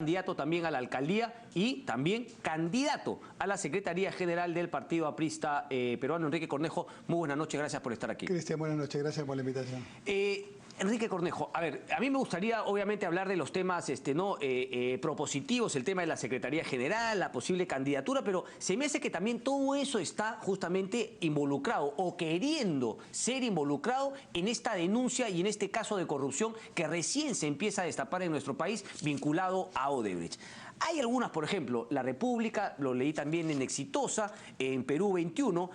Candidato también a la alcaldía y también candidato a la Secretaría General del Partido Aprista Peruano. Enrique Cornejo, muy buenas noches, gracias por estar aquí. Cristian, buenas noches, gracias por la invitación. Enrique Cornejo, a ver, a mí me gustaría obviamente hablar de los temas propositivos, el tema de la Secretaría General, la posible candidatura, pero se me hace que también todo eso está justamente involucrado o queriendo ser involucrado en esta denuncia y en este caso de corrupción que recién se empieza a destapar en nuestro país vinculado a Odebrecht. Hay algunas, por ejemplo, La República, lo leí también en Exitosa, en Perú 21,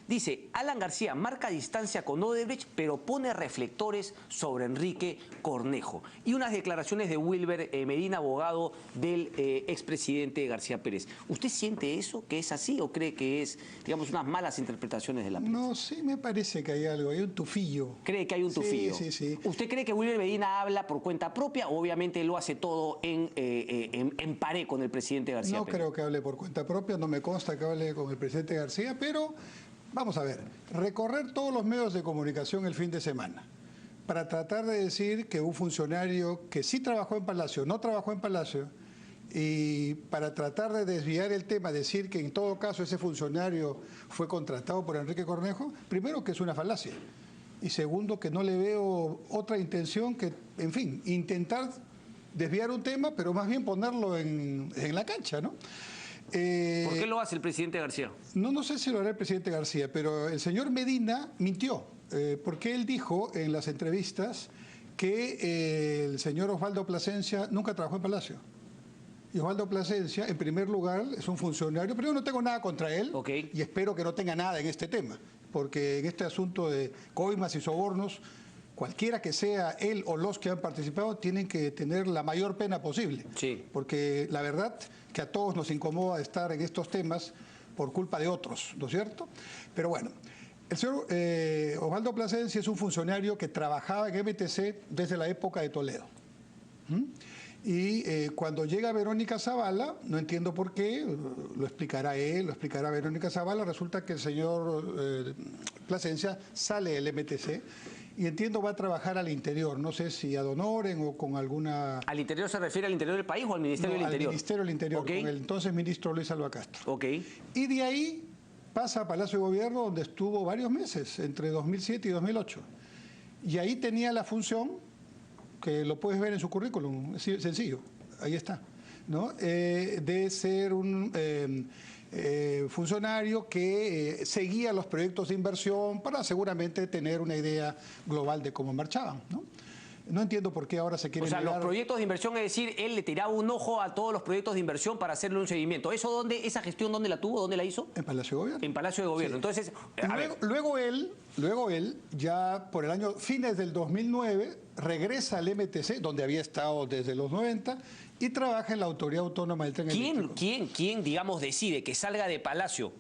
dice, Alan García marca distancia con Odebrecht, pero pone reflectores sobre Enrique Cornejo. Y unas declaraciones de Wilber Medina, abogado del expresidente García Pérez. ¿Usted siente eso, que es así, o cree que es, digamos, unas malas interpretaciones de la prensa? No, sí me parece que hay algo, hay un tufillo. ¿Cree que hay un tufillo? Sí, sí, sí. ¿Usted cree que Wilber Medina habla por cuenta propia o obviamente lo hace todo en paré con el presidente García Pérez? No creo que hable por cuenta propia, no me consta que hable con el presidente García, pero vamos a ver, recorrer todos los medios de comunicación el fin de semana para tratar de decir que un funcionario que sí trabajó en Palacio, no trabajó en Palacio, y para tratar de desviar el tema, decir que en todo caso ese funcionario fue contratado por Enrique Cornejo, primero que es una falacia, y segundo que no le veo otra intención que, en fin, intentar desviar un tema, pero más bien ponerlo en la cancha, ¿no? ¿Por qué lo hace el presidente García? No sé si lo hará el presidente García, pero el señor Medina mintió, porque él dijo en las entrevistas que el señor Osvaldo Plasencia nunca trabajó en Palacio. Y Osvaldo Plasencia, en primer lugar, es un funcionario, pero yo no tengo nada contra él, y espero que no tenga nada en este tema, porque en este asunto de coimas y sobornos, cualquiera que sea él o los que han participado tienen que tener la mayor pena posible. Sí. Porque la verdad que a todos nos incomoda estar en estos temas por culpa de otros, ¿no es cierto? Pero bueno, el señor Osvaldo Plasencia es un funcionario que trabajaba en MTC desde la época de Toledo. Y cuando llega Verónica Zavala, no entiendo por qué, lo explicará él, lo explicará Verónica Zavala, resulta que el señor Plasencia sale del MTC y entiendo va a trabajar al interior, no sé si a Donoren o con alguna... ¿Al interior se refiere al interior del país o al Ministerio del Interior? Al Ministerio del Interior, con el entonces ministro Luis Alba Castro. Y de ahí pasa a Palacio de Gobierno, donde estuvo varios meses, entre 2007 y 2008. Y ahí tenía la función, que lo puedes ver en su currículum, es sencillo, ahí está, ¿no? De ser un funcionario que seguía los proyectos de inversión para seguramente tener una idea global de cómo marchaban, ¿no? No entiendo por qué ahora se quiere negar... los proyectos de inversión, es decir, él le tiraba un ojo a todos los proyectos de inversión para hacerle un seguimiento. ¿Esa gestión dónde la tuvo? ¿Dónde la hizo? En Palacio de Gobierno. En Palacio de Gobierno. Sí. Entonces, luego él, ya por el año fines del 2009, regresa al MTC, donde había estado desde los 90, y trabaja en la Autoridad Autónoma del Tren Eléctrico. ¿Quién, digamos, decide que salga de Palacio?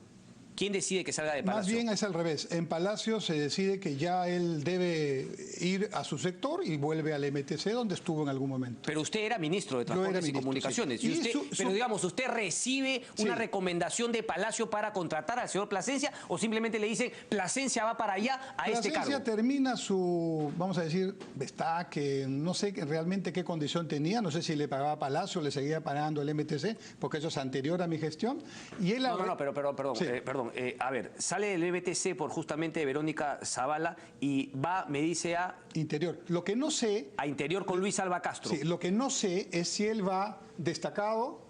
¿Quién decide que salga de Palacio? Más bien es al revés. En Palacio se decide que ya él debe ir a su sector y vuelve al MTC, donde estuvo en algún momento. Pero usted era ministro de Transportes y Comunicaciones. Sí. Pero digamos, ¿usted recibe una recomendación de Palacio para contratar al señor Plasencia o simplemente le dicen Plasencia va para allá a este cargo? Plasencia termina su, vamos a decir, destaque, no sé realmente qué condición tenía, no sé si le pagaba Palacio o le seguía pagando el MTC, porque eso es anterior a mi gestión. Y él perdón. A ver, sale del MTC por justamente Verónica Zavala y va, me dice, a... Interior. Lo que no sé... A Interior con Luis Alba Castro. Sí, lo que no sé es si él va destacado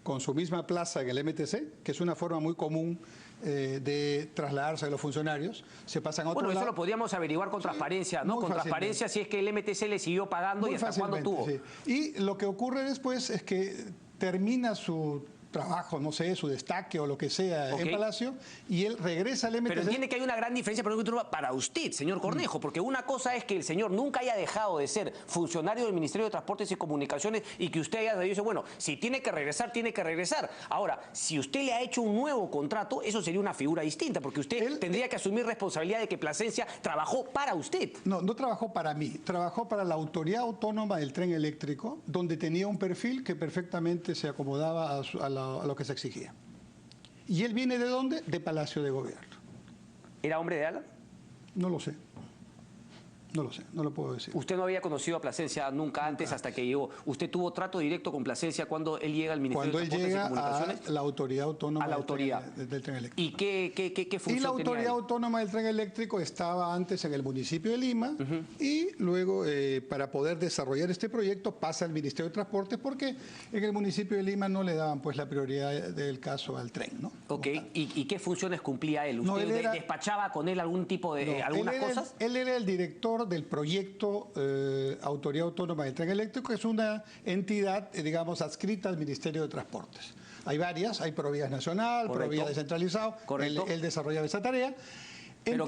con su misma plaza en el MTC, que es una forma muy común de trasladarse a los funcionarios, se pasan a otro lado. Eso lo podríamos averiguar con transparencia, ¿no? Con transparencia si es que el MTC le siguió pagando y hasta cuándo tuvo. Sí. Y lo que ocurre después es que termina su trabajo, no sé, su destaque o lo que sea en Palacio, y él regresa al MTC. Pero entiende que hay una gran diferencia para usted, señor Cornejo, porque una cosa es que el señor nunca haya dejado de ser funcionario del Ministerio de Transportes y Comunicaciones y que usted haya dicho, bueno, si tiene que regresar, tiene que regresar. Ahora, si usted le ha hecho un nuevo contrato, eso sería una figura distinta, porque usted tendría que asumir responsabilidad de que Plasencia trabajó para usted. No trabajó para mí, trabajó para la Autoridad Autónoma del Tren Eléctrico, donde tenía un perfil que perfectamente se acomodaba a lo que se exigía. ¿Y él viene de dónde? De Palacio de Gobierno. ¿Era hombre de Alan? No lo sé. No lo sé, no lo puedo decir. Usted no había conocido a Plasencia nunca antes hasta que llegó. ¿Usted tuvo trato directo con Plasencia cuando él llega al Ministerio de Transportes y Comunicaciones? Cuando él llega a la Autoridad Autónoma del Tren Eléctrico. ¿Y qué función Y la tenía Autoridad él? Autónoma del Tren Eléctrico estaba antes en el municipio de Lima y luego para poder desarrollar este proyecto pasa al Ministerio de Transportes porque en el municipio de Lima no le daban pues la prioridad del caso al tren, ¿no? Ok, ¿y qué funciones cumplía él? ¿Usted No, él era- despachaba con él algún tipo de algunas cosas? Él era el director del proyecto Autoridad Autónoma del Tren Eléctrico, que es una entidad, digamos, adscrita al Ministerio de Transportes. Hay varias, hay Provías Nacional, Correcto. Provías Descentralizado, Correcto. él desarrollaba esa tarea. Pero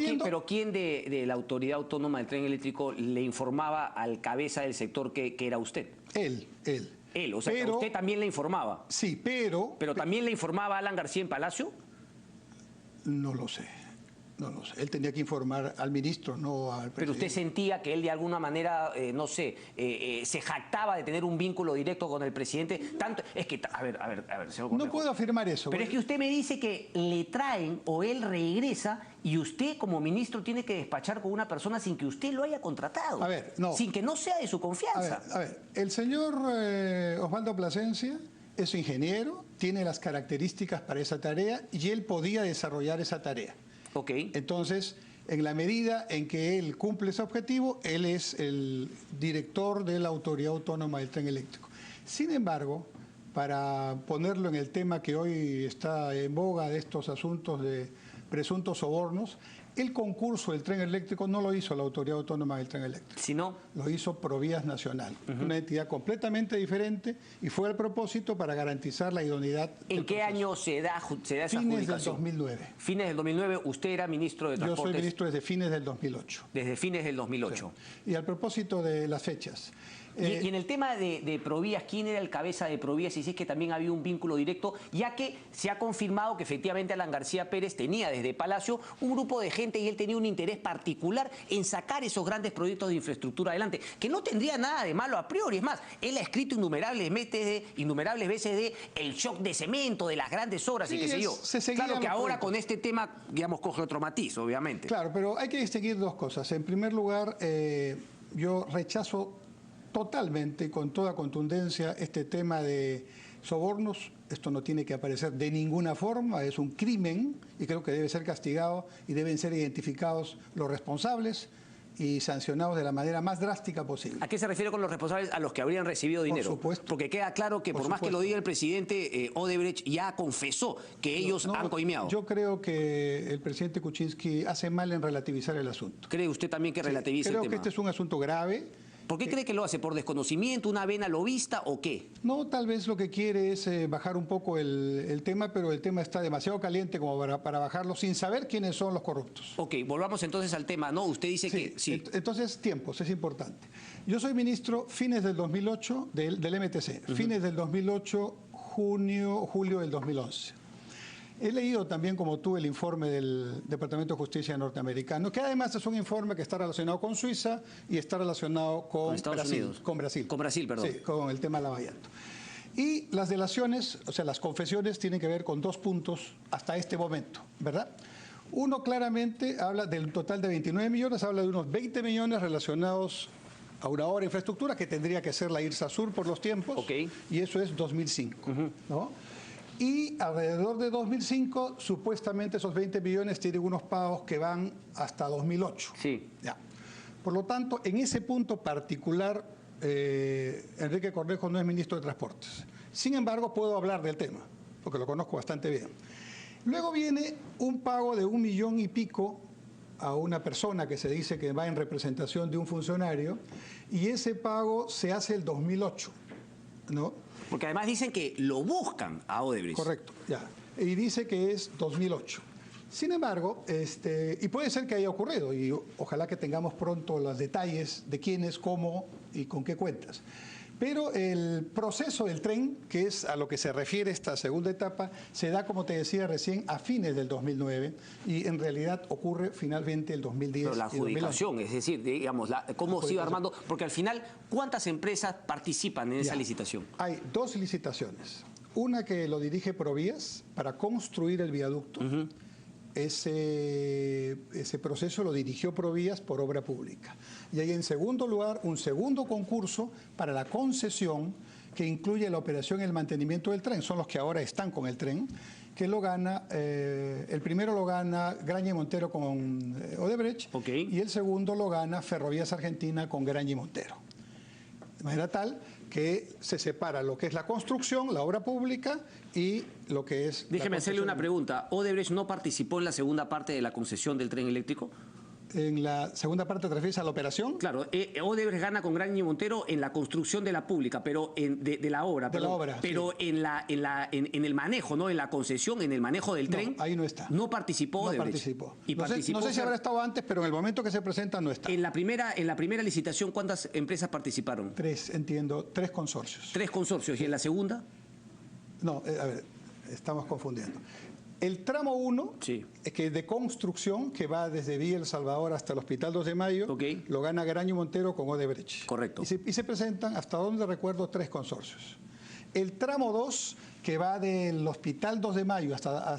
¿quién de la Autoridad Autónoma del Tren Eléctrico le informaba al cabeza del sector que era usted? Él. Él, o sea, que Pero- usted también le informaba. Sí, pero ¿Pero también le informaba a Alan García en Palacio? no lo sé. No lo sé. Él tenía que informar al ministro, no al Pero presidente. usted sentía que él de alguna manera, no sé, se jactaba de tener un vínculo directo con el presidente. Tanto, es que, a ver, señor No Cornejo. puedo afirmar eso. Pero es que usted me dice que le traen o él regresa y usted como ministro tiene que despachar con una persona sin que usted lo haya contratado. A ver, no. Sin que no sea de su confianza. A ver, el señor Osvaldo Plasencia es ingeniero, tiene las características para esa tarea y él podía desarrollar esa tarea. Ok. Entonces, en la medida en que él cumple ese objetivo, él es el director de la Autoridad Autónoma del Tren Eléctrico. Sin embargo, para ponerlo en el tema que hoy está en boga de estos asuntos de presuntos sobornos, el concurso del tren eléctrico no lo hizo la Autoridad Autónoma del Tren Eléctrico. Si no, Lo hizo Provías Nacional, una entidad completamente diferente y fue al propósito para garantizar la idoneidad. ¿en del qué proceso. año se da esa Fines del adjudicación? 2009. Fines del 2009, usted era ministro de Yo Transportes. soy ministro desde fines del 2008. Desde fines del 2008. Y al propósito de las fechas. Y en el tema de Provías, ¿quién era el cabeza de Provías? Y si es que también había un vínculo directo, ya que se ha confirmado que efectivamente Alan García Pérez tenía desde Palacio un grupo de gente y él tenía un interés particular en sacar esos grandes proyectos de infraestructura adelante, que no tendría nada de malo a priori. Es más, él ha escrito innumerables veces de el shock de cemento, de las grandes obras y Sí, qué sé yo. se seguían Claro que los ahora proyectos. con este tema, digamos, coge otro matiz, obviamente. Claro, pero hay que distinguir dos cosas. En primer lugar, yo rechazo totalmente y con toda contundencia este tema de sobornos. Esto no tiene que aparecer de ninguna forma, es un crimen y creo que debe ser castigado y deben ser identificados los responsables y sancionados de la manera más drástica posible. ¿A qué se refiere con los responsables? A los que habrían recibido dinero. supuesto. Porque queda claro que por más que lo supuesto. diga el presidente, Odebrecht ya confesó que ellos No, han coimeado. Yo creo que el presidente Kuczynski hace mal en relativizar el asunto. ¿Cree usted también que relativiza Creo el que tema? este es un asunto grave. ¿Por qué cree que lo hace? ¿Por desconocimiento, una vena lobista o qué? No, tal vez lo que quiere es bajar un poco el tema, pero el tema está demasiado caliente como para bajarlo sin saber quiénes son los corruptos. Ok, volvamos entonces al tema. No, usted dice que sí. Entonces, tiempos, es importante. Yo soy ministro fines del 2008 del MTC, fines del 2008, julio del 2011. He leído también, como tú, el informe del Departamento de Justicia norteamericano, que además es un informe que está relacionado con Suiza y está relacionado con Estados Brasil. Unidos. Con Brasil. Con Brasil, perdón. Sí, con el tema Lavallato. Y las delaciones, o sea, las confesiones tienen que ver con dos puntos hasta este momento, ¿verdad? Uno claramente habla del total de 29 millones, habla de unos 20 millones relacionados a una obra de infraestructura que tendría que ser la IRSA Sur por los tiempos, Ok. y eso es 2005, ¿no? Y alrededor de 2005, supuestamente esos 20 millones tienen unos pagos que van hasta 2008. Sí. Ya. Por lo tanto, en ese punto particular, Enrique Cornejo no es ministro de Transportes. Sin embargo, puedo hablar del tema, porque lo conozco bastante bien. Luego viene un pago de 1 millón y pico a una persona que se dice que va en representación de un funcionario, y ese pago se hace el 2008, ¿no? Porque además dicen que lo buscan a Odebrecht. Correcto, ya. Y dice que es 2008. Sin embargo, y puede ser que haya ocurrido, y ojalá que tengamos pronto los detalles de quiénes, cómo y con qué cuentas. Pero el proceso del tren, que es a lo que se refiere esta segunda etapa, se da, como te decía recién, a fines del 2009 y en realidad ocurre finalmente el 2010. Pero la y 2011. adjudicación, es decir, digamos, cómo se iba armando, porque al final, ¿cuántas empresas participan en esa Ya. licitación? Hay dos licitaciones. Una que lo dirige Provías para construir el viaducto. ese proceso lo dirigió Provías por obra pública. Y hay en segundo lugar un segundo concurso para la concesión que incluye la operación y el mantenimiento del tren. Son los que ahora están con el tren, que lo gana, el primero lo gana Graña y Montero con Odebrecht, y el segundo lo gana Ferrovías Argentina con Graña y Montero. De manera tal que se separa lo que es la construcción, la obra pública y lo que es... Déjeme hacerle una pregunta. ¿Odebrecht no participó en la segunda parte de la concesión del tren eléctrico? En la segunda parte te refieres a la operación. Claro, Odebrecht gana con Graña y Montero en la construcción de la pública, pero de la obra. De la obra, pero sí. en el manejo, ¿no? En la concesión, en el manejo del tren. No, ahí no está. No participó Odebrecht. No participó. Y no sé si habrá estado antes, pero en el momento que se presenta no está. En la primera licitación, ¿cuántas empresas participaron? 3, entiendo, 3 consorcios. 3 consorcios. ¿Y en la segunda? No, a ver, estamos confundiendo. El tramo 1, sí, que es de construcción, que va desde Villa El Salvador hasta el Hospital 2 de Mayo, lo gana Graña y Montero con Odebrecht. Correcto. Y se presentan, hasta donde recuerdo, 3 consorcios. El tramo 2, que va del Hospital 2 de Mayo hasta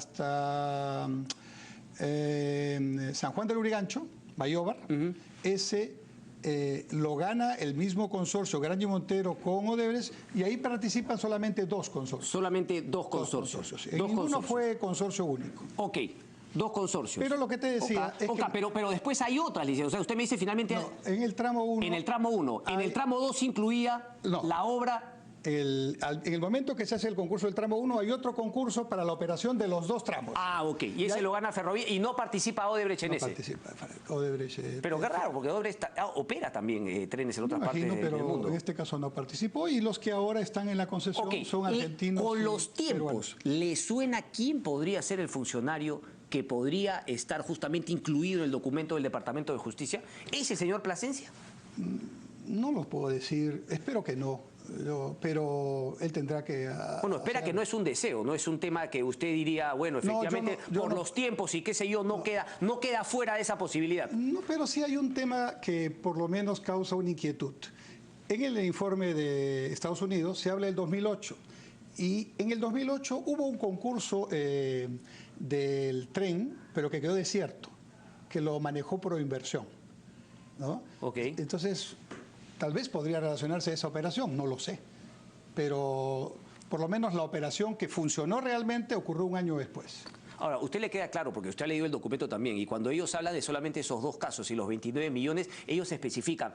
San Juan del Urigancho, Bayóvar, ese lo gana el mismo consorcio Graña y Montero con Odebrecht, y ahí participan solamente 2 consorcios. Solamente 2 consorcios. Ninguno fue consorcio único. Ok. 2 consorcios. Pero lo que te decía es que... pero después hay otras licencias. O sea, usted me dice finalmente... No, en el tramo 1... En el tramo 1. En el tramo 2 incluía la obra... En el momento que se hace el concurso del tramo 1, hay otro concurso para la operación de los 2 tramos. Ah, ok. Y ese lo gana Ferrovías y no participa Odebrecht en ese. No participa Odebrecht. Pero qué raro, porque Odebrecht opera también trenes en otras partes del mundo. Pero en este caso no participó, y los que ahora están en la concesión son argentinos. Con los tiempos, ¿le suena quién podría ser el funcionario que podría estar justamente incluido en el documento del Departamento de Justicia? ¿Es el señor Plasencia? No lo puedo decir, espero que no. Pero él tendrá que... Bueno, espera, que no es un deseo, no es un tema que usted diría, bueno, efectivamente, por los tiempos y qué sé yo, no queda fuera de esa posibilidad. No, pero sí hay un tema que por lo menos causa una inquietud. En el informe de Estados Unidos se habla del 2008, y en el 2008 hubo un concurso del tren, pero que quedó desierto, que lo manejó Proinversión, ¿no? Entonces... Tal vez podría relacionarse a esa operación, no lo sé. Pero por lo menos la operación que funcionó realmente ocurrió un año después. Ahora, usted le queda claro, porque usted ha leído el documento también, y cuando ellos hablan de solamente esos 2 casos y los 29 millones, ellos especifican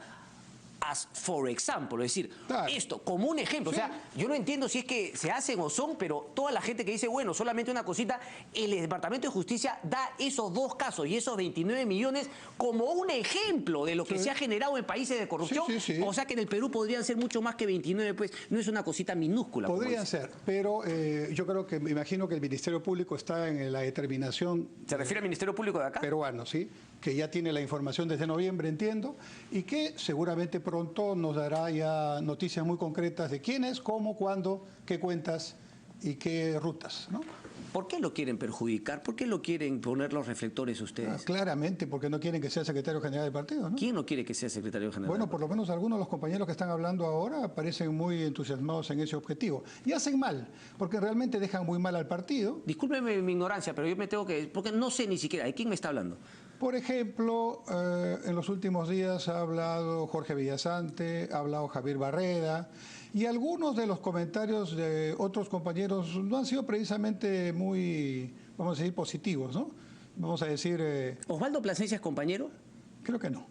as for example, es decir, esto como un ejemplo. Sí. O sea, yo no entiendo si es que se hacen o son, pero toda la gente que dice, bueno, solamente una cosita, el Departamento de Justicia da esos 2 casos y esos 29 millones como un ejemplo de lo que se ha generado en países de corrupción. O sea, que en el Perú podrían ser mucho más que 29, pues no es una cosita minúscula. Podrían ser, pero yo creo que, me imagino que el Ministerio Público está en la determinación... ¿Se refiere al Ministerio Público de acá? Peruano, sí, que ya tiene la información desde noviembre, entiendo, y que seguramente pronto nos dará ya noticias muy concretas de quiénes, cómo, cuándo, qué cuentas y qué rutas, ¿no? ¿Por qué lo quieren perjudicar? ¿Por qué lo quieren poner los reflectores ustedes? Claramente, porque no quieren que sea secretario general del partido, ¿no? ¿Quién no quiere que sea secretario general? Bueno, por lo menos algunos de los compañeros que están hablando ahora parecen muy entusiasmados en ese objetivo. Y hacen mal, porque realmente dejan muy mal al partido. Discúlpeme mi ignorancia, pero yo me tengo que... Porque no sé ni siquiera, ¿de quién me está hablando? Por ejemplo, en los últimos días ha hablado Jorge Villasante, ha hablado Javier Barreda, y algunos de los comentarios de otros compañeros no han sido precisamente muy, vamos a decir, positivos, ¿no? Vamos a decir... ¿Osvaldo Plasencia es compañero? Creo que no.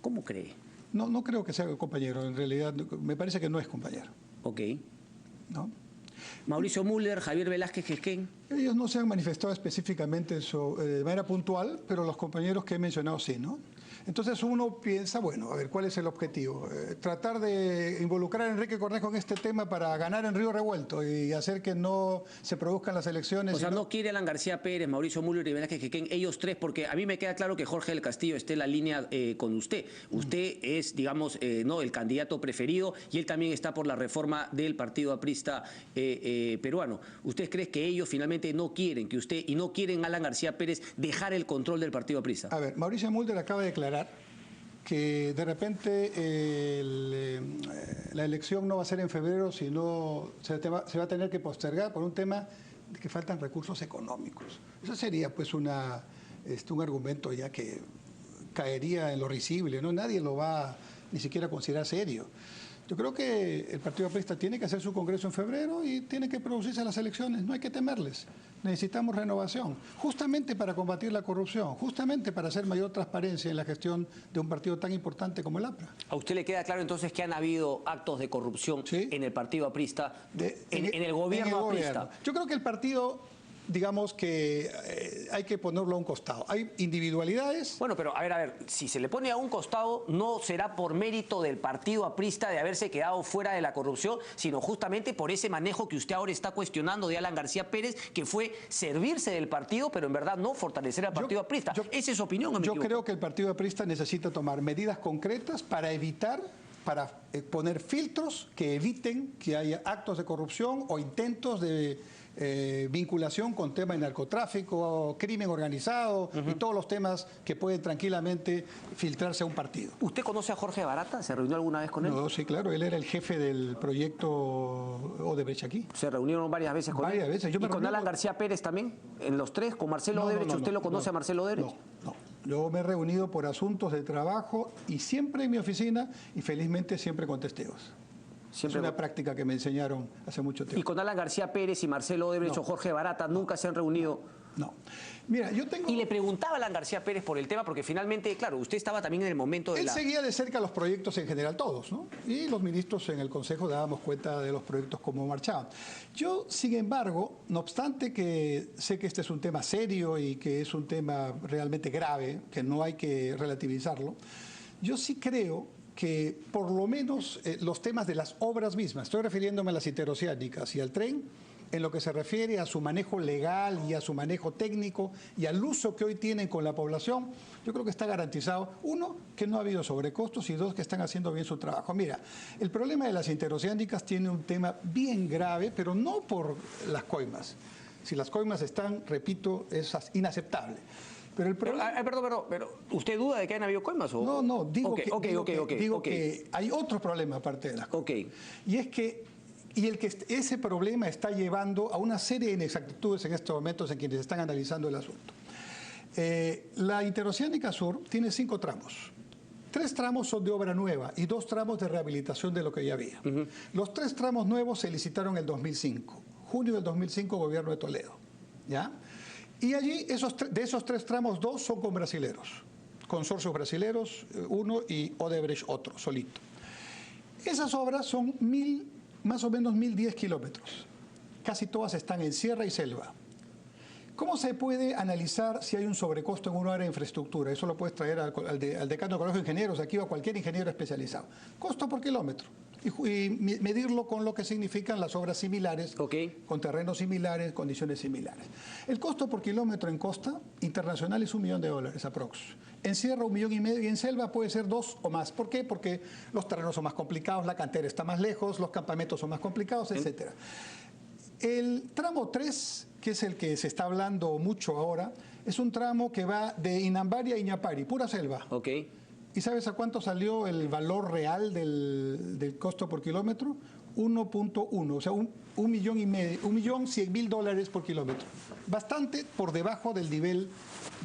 ¿Cómo cree? No creo que sea compañero, en realidad me parece que no es compañero. Ok. ¿No? Mauricio Müller, Javier Velázquez Quesquén. Ellos no se han manifestado específicamente de manera puntual, pero los compañeros que he mencionado sí, ¿no? Entonces uno piensa, bueno, a ver, ¿cuál es el objetivo? Tratar de involucrar a Enrique Cornejo en este tema para ganar en Río Revuelto y hacer que no se produzcan las elecciones. O sea, no quiere Alan García Pérez, Mauricio Müller y Velázquez Quesquén, ellos 3, porque a mí me queda claro que Jorge del Castillo esté en la línea con usted. Usted es, digamos, no el candidato preferido, y él también está por la reforma del Partido Aprista peruano. ¿Usted cree que ellos finalmente no quieren que usted, y no quieren Alan García Pérez, dejar el control del Partido Aprista? A ver, Mauricio Müller acaba de declarar que de repente la elección no va a ser en febrero, sino se va a tener que postergar por un tema de que faltan recursos económicos. Eso sería pues un argumento ya que caería en lo risible, ¿no? Nadie lo va ni siquiera a considerar serio. Yo creo que el Partido Aprista tiene que hacer su congreso en febrero y tiene que producirse las elecciones. No hay que temerles. Necesitamos renovación, justamente para combatir la corrupción, justamente para hacer mayor transparencia en la gestión de un partido tan importante como el APRA. ¿A usted le queda claro entonces que han habido actos de corrupción en el Partido Aprista, en el gobierno aprista? Yo creo que el partido, digamos que hay que ponerlo a un costado. Hay individualidades. Bueno, pero a ver, si se le pone a un costado, no será por mérito del partido aprista de haberse quedado fuera de la corrupción, sino justamente por ese manejo que usted ahora está cuestionando de Alan García Pérez, que fue servirse del partido, pero en verdad no fortalecer al partido aprista. ¿Esa es su opinión o me equivoco? Yo creo que el partido aprista necesita tomar medidas concretas para evitar, para poner filtros que eviten que haya actos de corrupción o intentos de vinculación con temas de narcotráfico, crimen organizado y todos los temas que pueden tranquilamente filtrarse a un partido. ¿Usted conoce a Jorge Barata? ¿Se reunió alguna vez con él? No, sí, claro. Él era el jefe del proyecto Odebrecht aquí. ¿Se reunieron varias veces con él? Varias veces. ¿Y con Alan García Pérez también? ¿En los tres? ¿Con Marcelo Odebrecht? ¿Usted lo conoce a Marcelo Odebrecht? No. Yo me he reunido por asuntos de trabajo y siempre en mi oficina y felizmente siempre con testigos. Siempre es una práctica que me enseñaron hace mucho tiempo. ¿Y con Alan García Pérez y Marcelo Odebrecht o Jorge Barata nunca se han reunido? No. Mira, yo tengo... Y le preguntaba a Alan García Pérez por el tema, porque finalmente, claro, usted estaba también en el momento de Él seguía de cerca los proyectos en general, todos, ¿no? Y los ministros en el Consejo dábamos cuenta de los proyectos como marchaban. Yo, sin embargo, no obstante que sé que este es un tema serio y que es un tema realmente grave, que no hay que relativizarlo, yo sí creo que por lo menos los temas de las obras mismas, estoy refiriéndome a las interoceánicas y al tren, en lo que se refiere a su manejo legal y a su manejo técnico y al uso que hoy tienen con la población, yo creo que está garantizado, uno, que no ha habido sobrecostos y dos, que están haciendo bien su trabajo. Mira, el problema de las interoceánicas tiene un tema bien grave, pero no por las coimas. Si las coimas están, repito, es inaceptable. Pero el problema... pero ¿usted duda de que hayan habido coimas? ¿O? No, digo que hay otro problema aparte de las coimas. Y es que ese problema está llevando a una serie de inexactitudes en estos momentos en quienes están analizando el asunto. La Interoceánica Sur tiene 5 tramos. 3 tramos son de obra nueva y 2 tramos de rehabilitación de lo que ya había. Los 3 tramos nuevos se licitaron en el 2005. Junio del 2005, gobierno de Toledo. ¿Ya? Y allí, de esos 3 tramos, 2 son con brasileros. Consorcios brasileros, uno, y Odebrecht otro, solito. Esas obras son más o menos 1010 kilómetros. Casi todas están en sierra y selva. ¿Cómo se puede analizar si hay un sobrecosto en una área de infraestructura? Eso lo puedes traer al decano del Colegio de Ingenieros, aquí o a cualquier ingeniero especializado. Costo por kilómetro. Y medirlo con lo que significan las obras similares, con terrenos similares, condiciones similares. El costo por kilómetro en costa internacional es $1 millón aprox. En sierra 1,5 millones y en selva puede ser 2 o más. ¿Por qué? Porque los terrenos son más complicados, la cantera está más lejos, los campamentos son más complicados, etc. El tramo 3, que es el que se está hablando mucho ahora, es un tramo que va de Inambari a Iñapari, pura selva. ¿Y sabes a cuánto salió el valor real del costo por kilómetro? 1.1, o sea, $1.100.000 por kilómetro. Bastante por debajo del nivel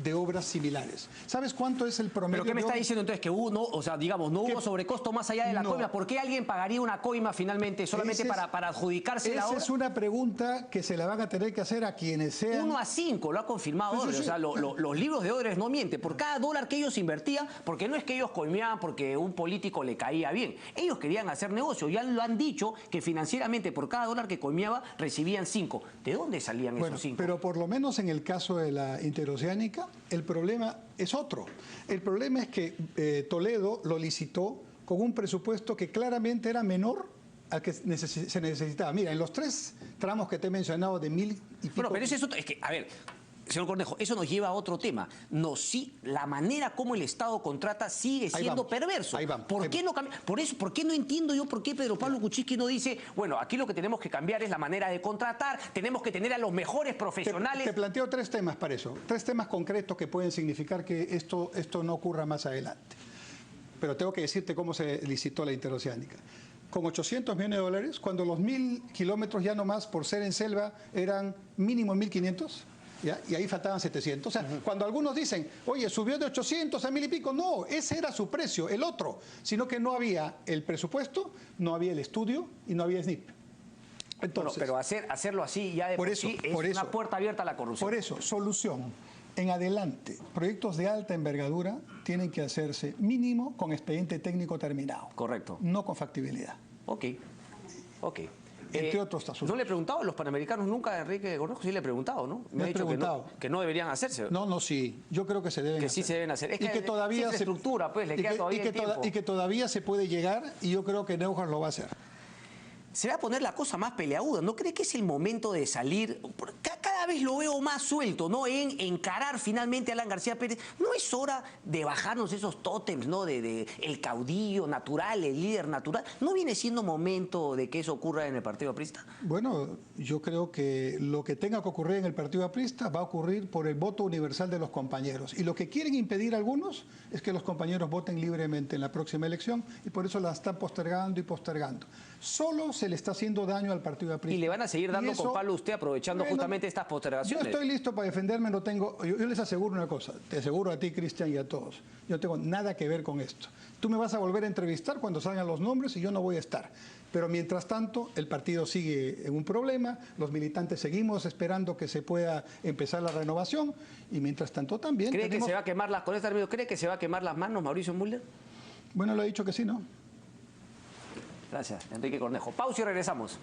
de obras similares. ¿Sabes cuánto es el promedio? ¿Pero qué me está diciendo entonces? Que no hubo sobrecosto más allá de la coima. ¿Por qué alguien pagaría una coima finalmente solamente para adjudicarse la obra? Esa es una pregunta que se la van a tener que hacer a quienes sean... 1-5, lo ha confirmado Odebrecht. O sea, los libros de Odebrecht no mienten. Por cada dólar que ellos invertían, porque no es que ellos coimeaban porque un político le caía bien. Ellos querían hacer negocio. Ya lo han dicho que financieramente por cada dólar que coimeaba recibían 5. ¿De dónde salían esos 5? Pero por lo menos en el caso de la interoceánica, el problema es otro. El problema es que Toledo lo licitó con un presupuesto que claramente era menor al que se necesitaba. Mira, en los 3 tramos que te he mencionado de 1.000 y pico... Pero eso es que, a ver... Señor Cornejo, eso nos lleva a otro tema. La manera como el Estado contrata sigue siendo perverso. ¿Por qué no cambia? ¿Por qué no entiendo yo por qué Pedro Pablo Kuczynski no dice, bueno, aquí lo que tenemos que cambiar es la manera de contratar, tenemos que tener a los mejores profesionales? Te planteo 3 temas para eso, 3 temas concretos que pueden significar que esto no ocurra más adelante. Pero tengo que decirte cómo se licitó la interoceánica. con 800 millones de dólares, cuando los 1.000 kilómetros ya nomás por ser en selva eran mínimo 1.500, ¿ya? Y ahí faltaban 700. O sea, cuando algunos dicen, oye, subió de 800 a 1.000 y pico, no, ese era su precio, el otro, sino que no había el presupuesto, no había el estudio y no había SNIP. Entonces, pero hacerlo así ya de por sí es una puerta abierta a la corrupción. Por eso, solución. En adelante, proyectos de alta envergadura tienen que hacerse mínimo con expediente técnico terminado. Correcto. No con factibilidad. Ok. Entre otros asuntos. ¿No le he preguntado a los panamericanos nunca a Enrique Cornejo? Sí le he preguntado, ¿no? Me ha dicho que no deberían hacerse. No, sí. Yo creo que se deben hacer. Que sí se deben hacer. Es que todavía se estructura, pues, le queda todavía tiempo. Y que todavía se puede llegar, y yo creo que Neuhaus lo va a hacer. Se va a poner la cosa más peleaguda. ¿No cree que es el momento de salir? Cada vez lo veo más suelto, ¿no? En encarar finalmente a Alan García Pérez. ¿No es hora de bajarnos esos tótems, ¿no? De el caudillo natural, el líder natural. ¿No viene siendo momento de que eso ocurra en el Partido Aprista? Bueno, yo creo que lo que tenga que ocurrir en el Partido Aprista va a ocurrir por el voto universal de los compañeros. Y lo que quieren impedir algunos es que los compañeros voten libremente en la próxima elección, y por eso la están postergando y postergando. Solo se le está haciendo daño al Partido Aprista. Y le van a seguir dando con palo a usted aprovechando justamente estas postergaciones. Yo estoy listo para defenderme, no tengo. Yo les aseguro una cosa, te aseguro a ti, Cristian, y a todos. Yo no tengo nada que ver con esto. Tú me vas a volver a entrevistar cuando salgan los nombres y yo no voy a estar. Pero mientras tanto, el partido sigue en un problema, los militantes seguimos esperando que se pueda empezar la renovación, y mientras tanto también ¿Cree que se va a quemar las, con este término, cree que se va a quemar las manos Mauricio Müller? Bueno, le he dicho que sí, ¿no? Gracias, Enrique Cornejo. Pausa y regresamos.